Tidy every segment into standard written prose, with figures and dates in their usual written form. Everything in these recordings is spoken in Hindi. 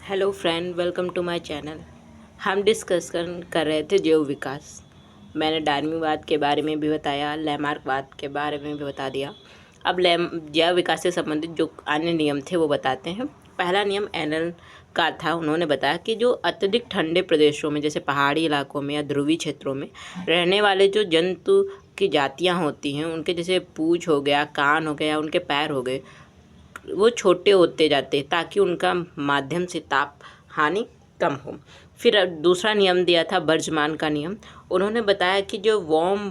Hello friend, welcome to my channel. हम डिस्कस कर रहे थे जैव विकास। मैंने डार्विनवाद के बारे में भी बताया, लैमार्कवाद के बारे में भी बता दिया। अब जैव विकास से संबंधित जो अन्य नियम थे वो बताते हैं। पहला नियम एनल का था। उन्होंने बताया कि जो अत्यधिक ठंडे प्रदेशों में, जैसे पहाड़ी इलाकों में या ध्रुवीय क्षेत्रों में रहने वाले जो जंतु की जातियाँ होती हैं, उनके जैसे पूँछ हो गया, कान हो गया, उनके पैर हो गए, वो छोटे होते जाते हैं ताकि उनका माध्यम से ताप हानि कम हो। फिर दूसरा नियम दिया था बर्जमान का नियम। उन्होंने बताया कि जो वार्म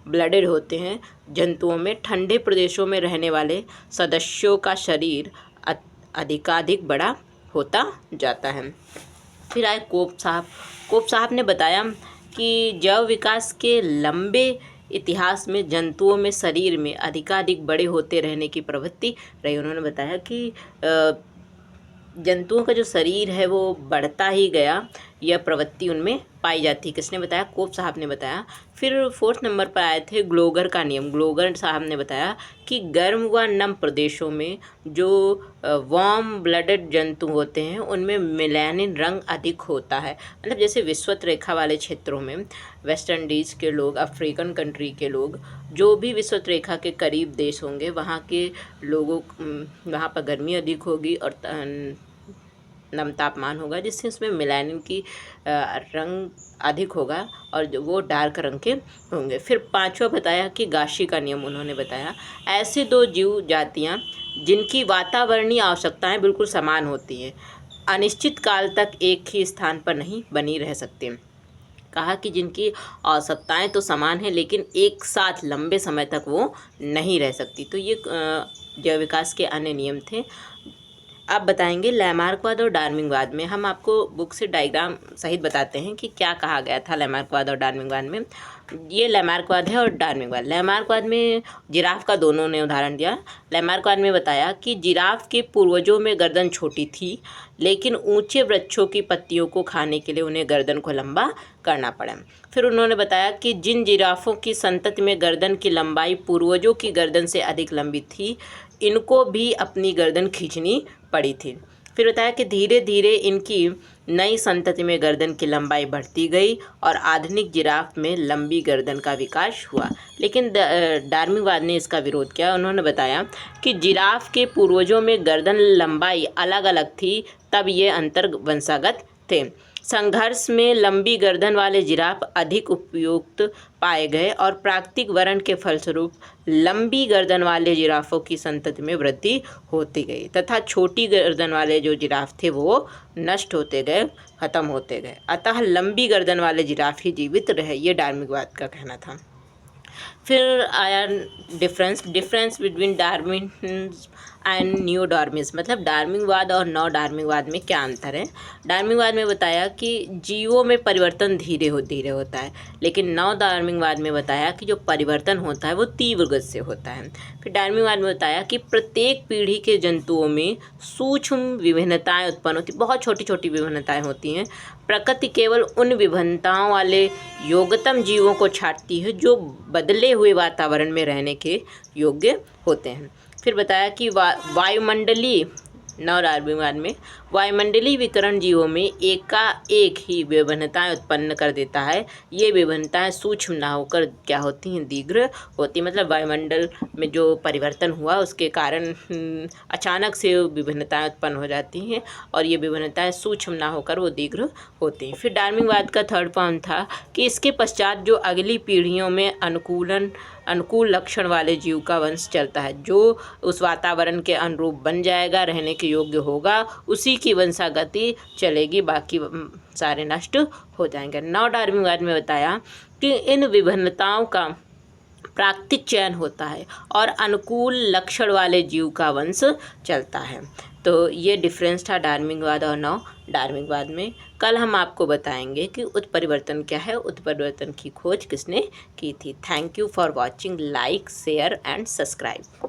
ब्लडेड होते हैं जंतुओं में, ठंडे प्रदेशों में रहने वाले सदस्यों का शरीर अधिकाधिक बड़ा होता जाता है। फिर आए कोप साहब ने बताया कि जैव विकास के लंबे इतिहास में जंतुओं में शरीर में अधिकाधिक बड़े होते रहने की प्रवृत्ति रही। उन्होंने बताया कि जंतुओं का जो शरीर है वो बढ़ता ही गया, यह प्रवृत्ति उनमें पाई जाती है। किसने बताया? कोप साहब ने बताया। फिर फोर्थ नंबर पर आए थे ग्लोगर का नियम। ग्लोगर साहब ने बताया कि गर्म व नम प्रदेशों में जो वार्म ब्लडेड जंतु होते हैं उनमें मेलानिन रंग अधिक होता है। मतलब जैसे विषुवत रेखा वाले क्षेत्रों में वेस्ट इंडीज़ के लोग, अफ्रीकन कंट्री के लोग, जो भी विषुवत रेखा के करीब देश होंगे, वहाँ के लोगों वहाँ पर गर्मी अधिक होगी और नम तापमान होगा, जिससे उसमें मेलानिन की रंग अधिक होगा और वो डार्क रंग के होंगे। फिर पांचवा बताया कि गाशी का नियम। उन्होंने बताया ऐसे दो जीव जातियाँ जिनकी वातावरणीय आवश्यकताएं बिल्कुल समान होती हैं, अनिश्चित काल तक एक ही स्थान पर नहीं बनी रह सकते। कहा कि जिनकी आवश्यकताएं तो समान हैं लेकिन एक साथ लंबे समय तक वो नहीं रह सकती। तो ये जैव विकास के अन्य नियम थे। अब बताएंगे लैमार्कवाद और डार्विनवाद में। हम आपको बुक से डायग्राम सहित बताते हैं कि क्या कहा गया था लैमार्कवाद और डार्विनवाद में। ये लैमार्कवाद है और डार्विनवाद। लैमार्कवाद में जिराफ का दोनों ने उदाहरण दिया। लैमार्कवाद में बताया कि जिराफ के पूर्वजों में गर्दन छोटी थी, लेकिन ऊंचे वृक्षों की पत्तियों को खाने के लिए उन्हें गर्दन को लंबा करना पड़ा। फिर उन्होंने बताया कि जिन जिराफों की संतति में गर्दन की लंबाई पूर्वजों की गर्दन से अधिक लंबी थी, इनको भी अपनी गर्दन खींचनी पड़ी थी। फिर बताया कि धीरे धीरे इनकी नई संतति में गर्दन की लंबाई बढ़ती गई और आधुनिक जिराफ में लंबी गर्दन का विकास हुआ। लेकिन डार्विनवाद ने इसका विरोध किया। उन्होंने बताया कि जिराफ के पूर्वजों में गर्दन लंबाई अलग अलग थी, तब ये अंतर वंशागत थे। संघर्ष में लंबी गर्दन वाले जिराफ अधिक उपयुक्त पाए गए और प्राकृतिक वर्ण के फलस्वरूप लंबी गर्दन वाले जिराफों की संतति में वृद्धि होती गई तथा छोटी गर्दन वाले जो जिराफ थे वो नष्ट होते गए, खत्म होते गए। अतः लंबी गर्दन वाले जिराफ ही जीवित रहे, ये डार्विनवाद का कहना था। फिर आया difference between Darwin and new Darwinism. मतलब डार्विनवाद और नव डार्विनवाद में क्या अंतर है। डार्विनवाद में बताया कि जीवों में परिवर्तन धीरे होता है, लेकिन नव डार्विनवाद में बताया कि जो परिवर्तन होता है वो तीव्र गति से होता है। फिर डार्विनवाद में बताया कि प्रत्येक पीढ़ी के जंतुओं में सूक्ष्म विभिन्नताएं उत्पन्न होती, बहुत छोटी छोटी विभिन्नताएं होती हैं। प्रकृति केवल उन विभिन्नताओं वाले योग्यतम जीवों को छांटती है जो बदले हुए वातावरण में रहने के योग्य होते हैं। फिर बताया कि वायुमंडलीय नव डार्विनवाद में वायुमंडलीय विकिरण जीवों में एकाएक ही विभिन्नताएं उत्पन्न कर देता है। ये विभिन्नताएं सूक्ष्म ना होकर क्या होती हैं, दीर्घ होती। मतलब वायुमंडल में जो परिवर्तन हुआ उसके कारण अचानक से विभिन्नताएं उत्पन्न हो जाती हैं और ये विभिन्नताएं सूक्ष्म ना होकर वो दीर्घ होती हैं। फिर डार्विनवाद का थर्ड पॉइंट था कि इसके पश्चात जो अगली पीढ़ियों में अनुकूल लक्षण वाले जीव का वंश चलता है, जो उस वातावरण के अनुरूप बन जाएगा, रहने के योग्य होगा, उसी की वंशागति चलेगी, बाकी सारे नष्ट हो जाएंगे। नव डार्विनवाद में बताया कि इन विभिन्नताओं का प्राकृतिक चयन होता है और अनुकूल लक्षण वाले जीव का वंश चलता है। तो ये डिफरेंस था डार्विनवाद और नव डार्विनवाद में। कल हम आपको बताएंगे कि उत्परिवर्तन क्या है, उत्परिवर्तन की खोज किसने की थी। Thank you for watching. Like, share and subscribe.